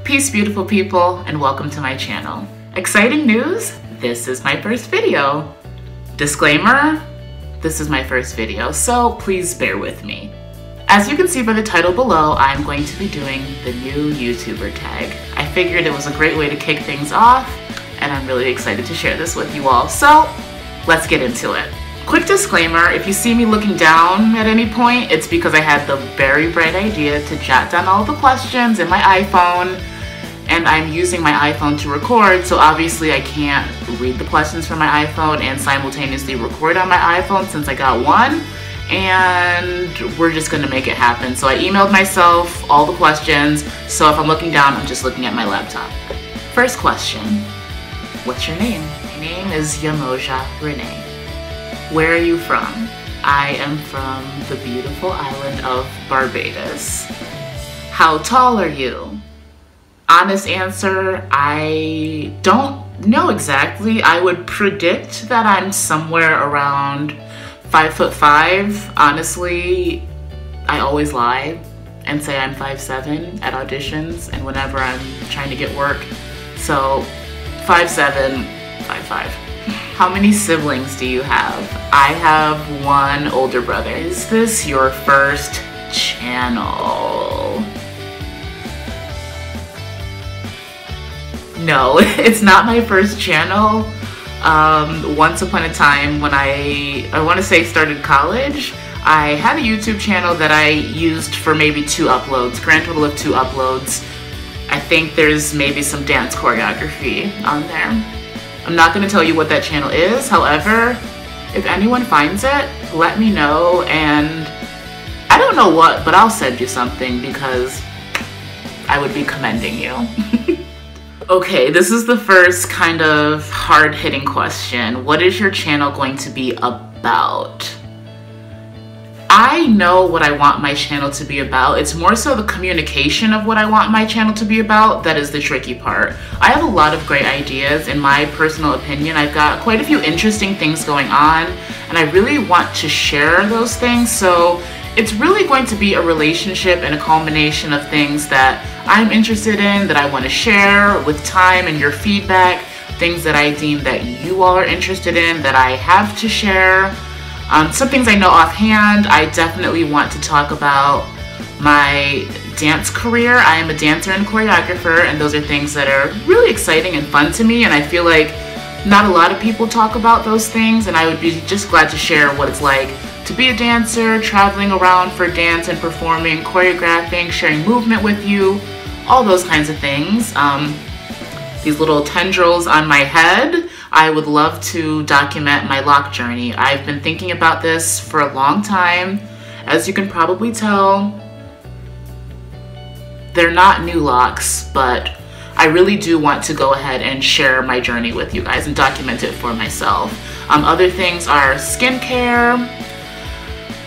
Peace, beautiful people, and welcome to my channel. Exciting news, this is my first video. Disclaimer, this is my first video, so please bear with me. As you can see by the title below, I'm going to be doing the new YouTuber tag. I figured it was a great way to kick things off, and I'm really excited to share this with you all, so let's get into it. Quick disclaimer, if you see me looking down at any point, it's because I had the very bright idea to jot down all the questions in my iPhone, and I'm using my iPhone to record, so obviously I can't read the questions from my iPhone and simultaneously record on my iPhone since I got one, and we're just gonna make it happen. So I emailed myself all the questions, so if I'm looking down, I'm just looking at my laptop. First question, what's your name? My name is Yamoja Renee. Where are you from? I am from the beautiful island of Barbados. How tall are you? Honest answer, I don't know exactly. I would predict that I'm somewhere around 5'5". Honestly, I always lie and say I'm 5'7" at auditions and whenever I'm trying to get work. So 5'7", 5'5". How many siblings do you have? I have one older brother. Is this your first channel? No, it's not my first channel. Once upon a time when I want to say started college, I had a YouTube channel that I used for maybe 2 uploads, grand total of 2 uploads. I think there's maybe some dance choreography on there. I'm not going to tell you what that channel is, however, if anyone finds it, let me know, and I don't know what, but I'll send you something because I would be commending you. Okay, this is the first kind of hard-hitting question. What is your channel going to be about? I know what I want my channel to be about. It's more so the communication of what I want my channel to be about that is the tricky part. I have a lot of great ideas. In my personal opinion, I've got quite a few interesting things going on, and I really want to share those things. So it's really going to be a relationship and a culmination of things that I'm interested in, that I want to share with time and your feedback, things that I deem that you all are interested in, that I have to share. Some things I know offhand, I definitely want to talk about my dance career. I am a dancer and choreographer, and those are things that are really exciting and fun to me, and I feel like not a lot of people talk about those things, and I would be just glad to share what it's like to be a dancer, traveling around for dance and performing, choreographing, sharing movement with you, all those kinds of things. These little tendrils on my head, I would love to document my lock journey. I've been thinking about this for a long time. As you can probably tell, they're not new locks, but I really do want to go ahead and share my journey with you guys and document it for myself. Other things are skincare.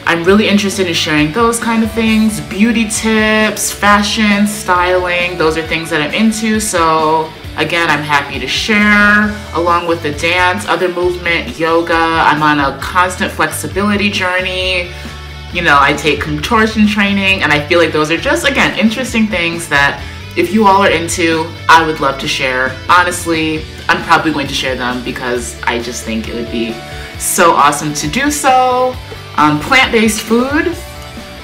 I'm really interested in sharing those kind of things. Beauty tips, fashion, styling, those are things that I'm into. So again, I'm happy to share along with the dance, other movement, yoga. I'm on a constant flexibility journey. You know, I take contortion training, and I feel like those are just, again, interesting things that if you all are into, I would love to share. Honestly, I'm probably going to share them because I just think it would be so awesome to do so. Plant-based food.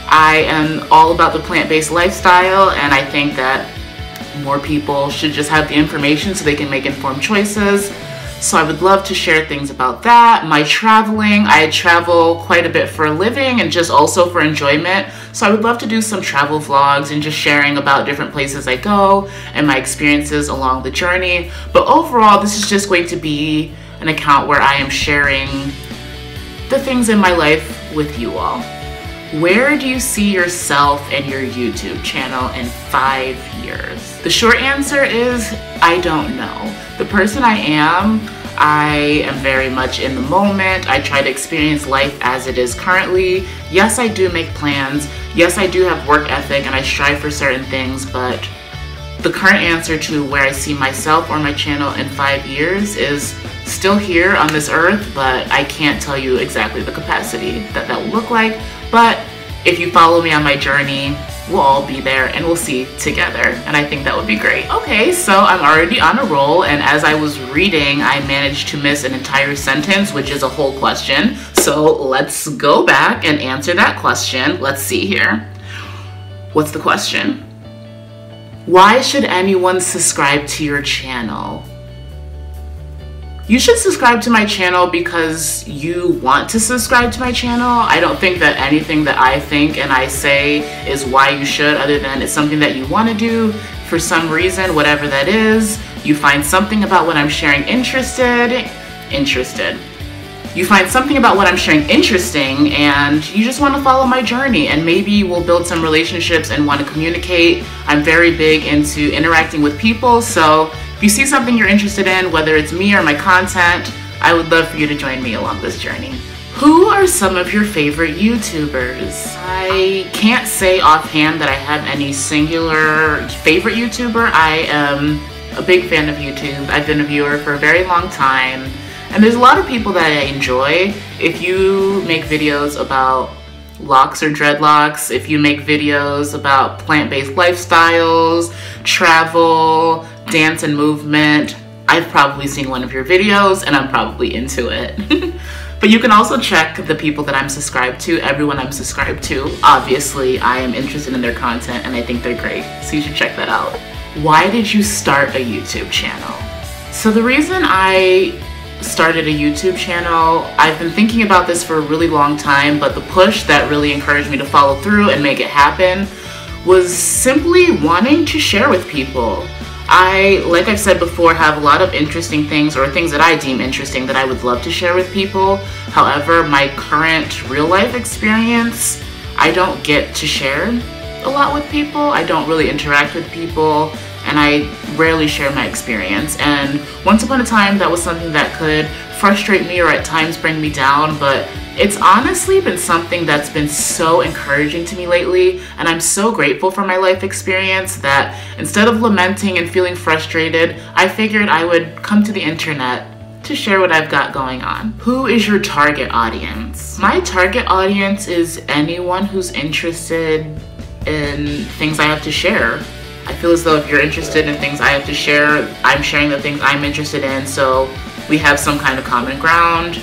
I am all about the plant-based lifestyle, and I think that more people should just have the information so they can make informed choices. So I would love to share things about that. My traveling, I travel quite a bit for a living and just also for enjoyment. So I would love to do some travel vlogs and just sharing about different places I go and my experiences along the journey. But overall, this is just going to be an account where I am sharing the things in my life with you all. Where do you see yourself and your YouTube channel in 5 years? The short answer is, I don't know. The person I am very much in the moment. I try to experience life as it is currently. Yes, I do make plans. Yes, I do have work ethic and I strive for certain things, but the current answer to where I see myself or my channel in 5 years is still here on this earth, but I can't tell you exactly the capacity that that will look like. But if you follow me on my journey, we'll all be there and we'll see together, and I think that would be great. Okay, so I'm already on a roll, and as I was reading, I managed to miss an entire sentence, which is a whole question. So let's go back and answer that question. Let's see here. What's the question? Why should anyone subscribe to your channel? You should subscribe to my channel because you want to subscribe to my channel. I don't think that anything that I think and I say is why you should, other than it's something that you want to do for some reason, whatever that is. You find something about what I'm sharing interested. You find something about what I'm sharing interesting, and you just want to follow my journey, and maybe we'll build some relationships and want to communicate. I'm very big into interacting with people, so if you see something you're interested in, whether it's me or my content, I would love for you to join me along this journey. Who are some of your favorite YouTubers? I can't say offhand that I have any singular favorite YouTuber. I am a big fan of YouTube. I've been a viewer for a very long time, and there's a lot of people that I enjoy. If you make videos about locks or dreadlocks, if you make videos about plant-based lifestyles, travel, dance and movement, I've probably seen one of your videos and I'm probably into it. But you can also check the people that I'm subscribed to, everyone I'm subscribed to. Obviously, I am interested in their content and I think they're great, so you should check that out. Why did you start a YouTube channel? So the reason I started a YouTube channel, I've been thinking about this for a really long time, but the push that really encouraged me to follow through and make it happen was simply wanting to share with people. Like I've said before, have a lot of interesting things, or things that I deem interesting, that I would love to share with people. However, my current real life experience, I don't get to share a lot with people. I don't really interact with people, and I rarely share my experience. And once upon a time, that was something that could frustrate me or at times bring me down, but it's honestly been something that's been so encouraging to me lately, and I'm so grateful for my life experience that instead of lamenting and feeling frustrated, I figured I would come to the internet to share what I've got going on. Who is your target audience? My target audience is anyone who's interested in things I have to share. I feel as though if you're interested in things I have to share, I'm sharing the things I'm interested in, so we have some kind of common ground.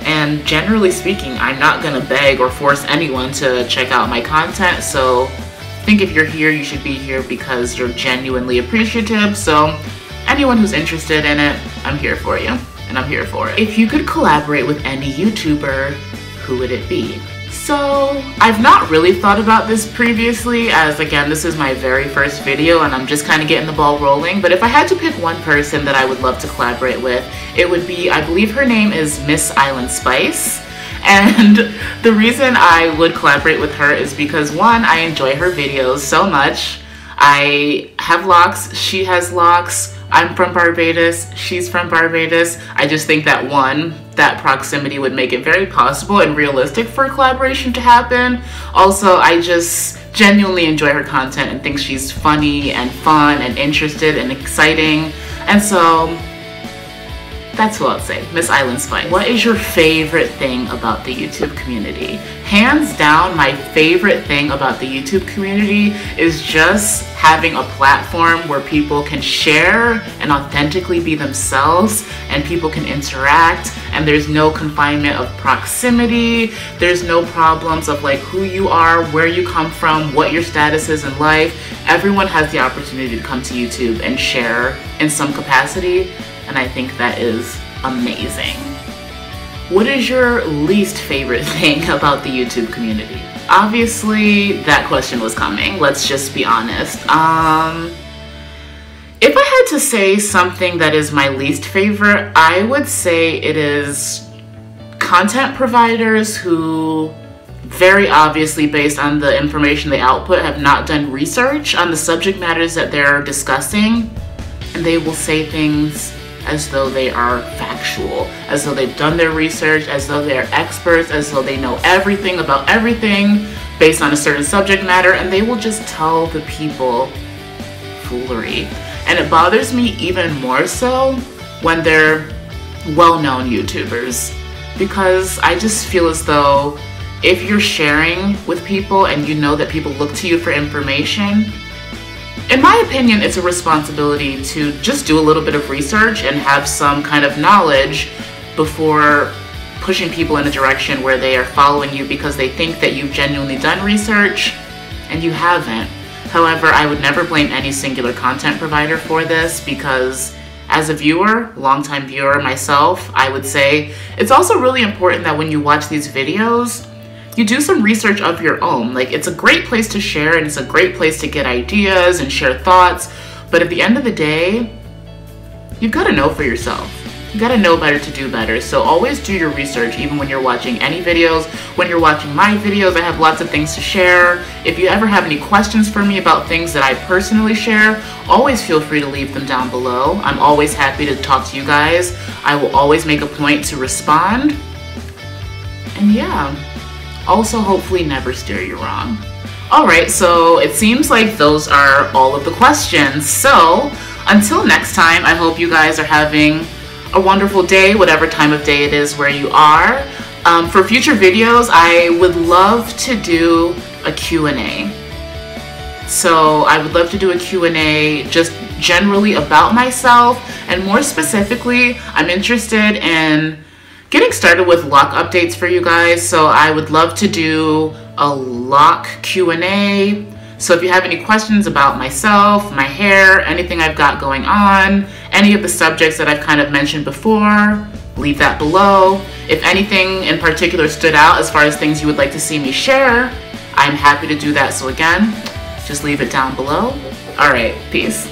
And generally speaking, I'm not gonna beg or force anyone to check out my content, so I think if you're here, you should be here because you're genuinely appreciative. So anyone who's interested in it, I'm here for you, and I'm here for it. If you could collaborate with any YouTuber, who would it be? So I've not really thought about this previously, as again, this is my very first video and I'm just kind of getting the ball rolling, but if I had to pick one person that I would love to collaborate with, it would be, I believe her name is Miss Island Spice. And the reason I would collaborate with her is because, one, I enjoy her videos so much. I have locks, she has locks, I'm from Barbados, she's from Barbados. I just think that, one, that proximity would make it very possible and realistic for a collaboration to happen. Also, I just genuinely enjoy her content and think she's funny and fun and interested and exciting. And so that's who I'll say, Miss Island Spice. What is your favorite thing about the YouTube community? Hands down, my favorite thing about the YouTube community is just having a platform where people can share and authentically be themselves, and people can interact, and there's no confinement of proximity. There's no problems of like who you are, where you come from, what your status is in life. Everyone has the opportunity to come to YouTube and share in some capacity, and I think that is amazing. What is your least favorite thing about the YouTube community? Obviously, that question was coming. Let's just be honest. If I had to say something that is my least favorite, I would say it is content providers who, very obviously based on the information they output, have not done research on the subject matters that they're discussing, and they will say things as though they are factual, as though they've done their research, as though they're experts, as though they know everything about everything based on a certain subject matter, and they will just tell the people foolery. And it bothers me even more so when they're well-known YouTubers, because I just feel as though if you're sharing with people and you know that people look to you for information, in my opinion, it's a responsibility to just do a little bit of research and have some kind of knowledge before pushing people in a direction where they are following you because they think that you've genuinely done research and you haven't. However, I would never blame any singular content provider for this because as a viewer, longtime viewer myself, I would say it's also really important that when you watch these videos, you do some research of your own. Like, it's a great place to share and it's a great place to get ideas and share thoughts, but at the end of the day, you've got to know for yourself. You got to know better to do better. So always do your research, even when you're watching any videos. When you're watching my videos, I have lots of things to share. If you ever have any questions for me about things that I personally share, always feel free to leave them down below. I'm always happy to talk to you guys. I will always make a point to respond. And yeah, also hopefully never steer you wrong. Alright, so it seems like those are all of the questions. So until next time, I hope you guys are having a wonderful day, whatever time of day it is where you are. For future videos, I would love to do a Q&A. So I would love to do a Q&A just generally about myself, and more specifically, I'm interested in getting started with lock updates for you guys. So I would love to do a lock Q&A. So if you have any questions about myself, my hair, anything I've got going on, any of the subjects that I've kind of mentioned before, leave that below. If anything in particular stood out as far as things you would like to see me share, I'm happy to do that. So again, just leave it down below. All right, peace.